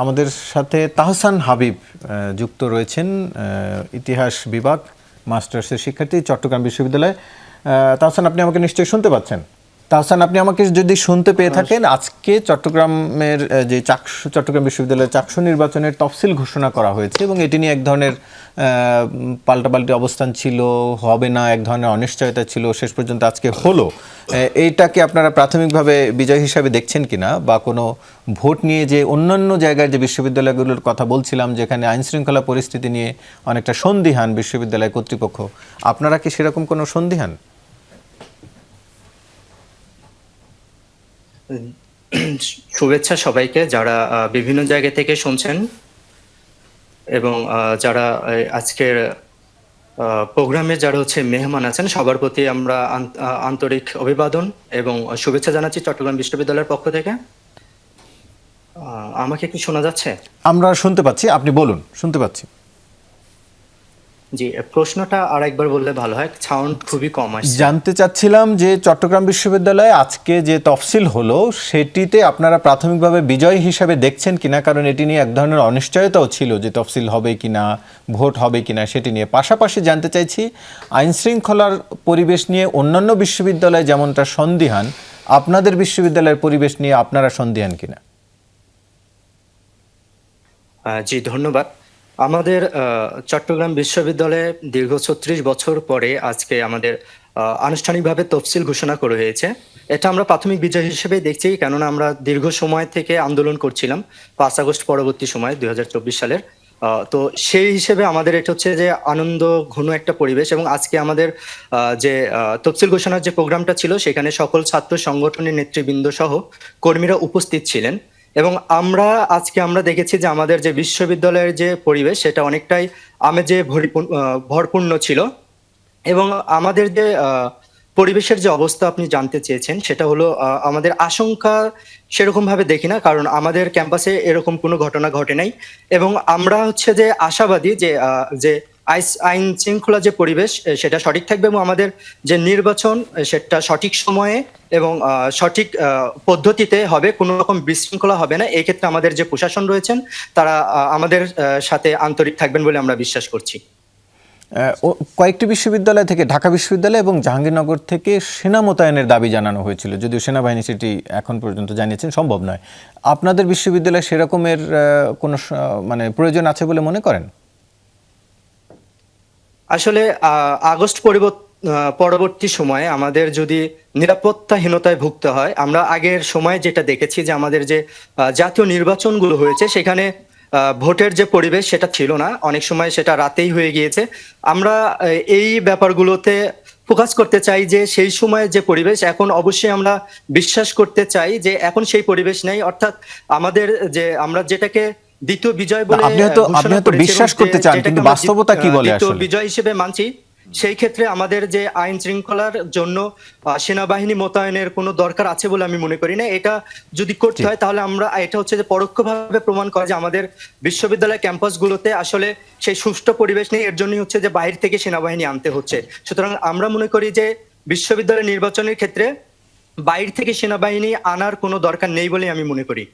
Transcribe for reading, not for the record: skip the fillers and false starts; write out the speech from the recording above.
আমাদের সাথে তাহসান হাবিব যুক্ত রয়েছেন, ইতিহাস বিভাগ মাস্টার্সের শিক্ষার্থী, চট্টগ্রাম বিশ্ববিদ্যালয়। তাহসান, আপনি আমাকে নিশ্চয়ই শুনতে পাচ্ছেন? তাহসান, আপনি আমাকে যদি শুনতে পেয়ে থাকেন, আজকে চট্টগ্রামের যে চট্টগ্রাম বিশ্ববিদ্যালয়ের চাকসু নির্বাচনের তফসিল ঘোষণা করা হয়েছে এবং এটি নিয়ে এক ধরনের পাল্টাপাল্টি অবস্থান ছিল, হবে না, এক ধরনের অনিশ্চয়তা ছিল, শেষ পর্যন্ত আজকে হলো। এইটাকে আপনারা প্রাথমিকভাবে বিজয় হিসাবে দেখছেন কিনা, বা কোনো ভোট নিয়ে যে অন্যান্য জায়গায় যে বিশ্ববিদ্যালয়গুলোর কথা বলছিলাম, যেখানে আইনশৃঙ্খলা পরিস্থিতি নিয়ে অনেকটা সন্দিহান বিশ্ববিদ্যালয় কর্তৃপক্ষ, আপনারা কি সেরকম কোনো সন্দিহান? শুভেচ্ছা সবাইকে যারা বিভিন্ন জায়গা থেকে শুনছেন এবং যারা আজকের প্রোগ্রামে যারা মেহমান আছেন, সবার প্রতি আমরা আন্তরিক অভিবাদন এবং শুভেচ্ছা জানাচ্ছি চট্টগ্রাম বিশ্ববিদ্যালয়ের পক্ষ থেকে। আমাকে কি শোনা যাচ্ছে? আমরা শুনতে পাচ্ছি, আপনি বলুন, শুনতে পাচ্ছি। জি, প্রশ্নটা আরেকবার বললে ভালো হয়, সাউন্ড খুবই কম আসছে। জানতে চাচ্ছিলাম যে চট্টগ্রাম বিশ্ববিদ্যালয়ে আজকে যে তফসিল হলো সেটিতে আপনারা প্রাথমিকভাবে বিজয় হিসাবে দেখছেন কিনা, কারণ এটি নিয়ে এক ধরনের অনিশ্চয়তাও ছিল যে তফসিল হবে কিনা, ভোট হবে কিনা সেটি নিয়ে। পাশাপাশি জানতে চাইছি, আইনশৃঙ্খলার পরিবেশ নিয়ে অন্যান্য বিশ্ববিদ্যালয় যেমনটা সন্দিহান, আপনাদের বিশ্ববিদ্যালয়ের পরিবেশ নিয়ে আপনারা সন্দিহান কিনা? জি, ধন্যবাদ। আমাদের চট্টগ্রাম বিশ্ববিদ্যালয়ে দীর্ঘ ৩৬ বছর পরে আজকে আমাদের আনুষ্ঠানিকভাবে তফসিল ঘোষণা করা হয়েছে। এটা আমরা প্রাথমিক বিজয় হিসেবে দেখছি, কেননা আমরা দীর্ঘ সময় থেকে আন্দোলন করছিলাম ৫ আগস্ট পরবর্তী সময় ২০২৪ সালের। তো সেই হিসেবে আমাদের এটা যে আনন্দ ঘন একটা পরিবেশ, এবং আজকে আমাদের যে তফসিল ঘোষণার যে প্রোগ্রামটা ছিল সেখানে সকল ছাত্র সংগঠনের নেতৃবৃন্দ সহ কর্মীরা উপস্থিত ছিলেন। এবং আজকে আমরা দেখেছি যে আমাদের যে বিশ্ববিদ্যালয়ের যে পরিবেশ সেটা অনেকটাই আমেজে ভরপূর্ণ ছিল। এবং আমাদের যে পরিবেশের যে অবস্থা আপনি জানতে চেয়েছেন, সেটা হলো আমাদের আশঙ্কা সেরকম ভাবে দেখি না, কারণ আমাদের ক্যাম্পাসে এরকম কোনো ঘটনা ঘটে নাই। এবং আমরা যে আশাবাদী যে আইন শৃঙ্খলা যে পরিবেশ সেটা সঠিক থাকবে, এবং আমাদের যে নির্বাচন সেটা সঠিক সময়ে এবং সঠিক পদ্ধতিতে হবে, কোনো রকম বিশৃঙ্খলা হবে না। এই ক্ষেত্রে আমাদের যে প্রশাসন রয়েছেন তারা আমাদের সাথে আন্তরিক থাকবেন বলে আমরা বিশ্বাস করছি। কয়েকটি বিশ্ববিদ্যালয় থেকে, ঢাকা বিশ্ববিদ্যালয় এবং জাহাঙ্গীরনগর থেকে সেনা মোতায়েনের দাবি জানানো হয়েছিল, যদিও সেনাবাহিনী সেটি এখন পর্যন্ত জানিয়েছেন সম্ভব নয়। আপনাদের বিশ্ববিদ্যালয়ে সেরকমের কোনো প্রয়োজন আছে বলে মনে করেন? আসলে আগস্ট পরবর্তী সময়ে আমাদের যদি নিরাপত্তাহীনতায় ভুগতে হয়, আমরা আগের সময় যেটা দেখেছি যে আমাদের যে জাতীয় নির্বাচনগুলো হয়েছে সেখানে ভোটের যে পরিবেশ সেটা ছিল না, অনেক সময় সেটা রাতেই হয়ে গিয়েছে। আমরা এই ব্যাপারগুলোতে ফোকাস করতে চাই যে সেই সময়ের যে পরিবেশ, এখন অবশ্যই আমরা বিশ্বাস করতে চাই যে এখন সেই পরিবেশ নেই। অর্থাৎ আমাদের যে আমরা যেটাকে দ্বিতীয় বিজয় বলে আপনি হয়তো বিশ্বাস করতে চান, কিন্তু বাস্তবতা কি বলে আসলে? দ্বিতীয় বিজয় হিসেবে মানছি। সেই ক্ষেত্রে আমাদের যে আইন শৃঙ্খলার জন্য সেনাবাহিনী মোতায়েনের কোনো দরকার আছে বলে আমি মনে করি না। এটা যদি করতে হয় তাহলে এটা যে পরোক্ষভাবে প্রমাণ করে যে আমাদের বিশ্ববিদ্যালয় ক্যাম্পাসগুলোতে আসলে সেই সুষ্ঠু পরিবেশ নেই। এর জন্যই যে বাইরে থেকে সেনাবাহিনী আনতে হচ্ছে। সুতরাং আমরা মনে করি যে বিশ্ববিদ্যালয় নির্বাচনের ক্ষেত্রে বাইরে থেকে সেনাবাহিনী আনার কোনো দরকার নেই বলে আমি মনে করি।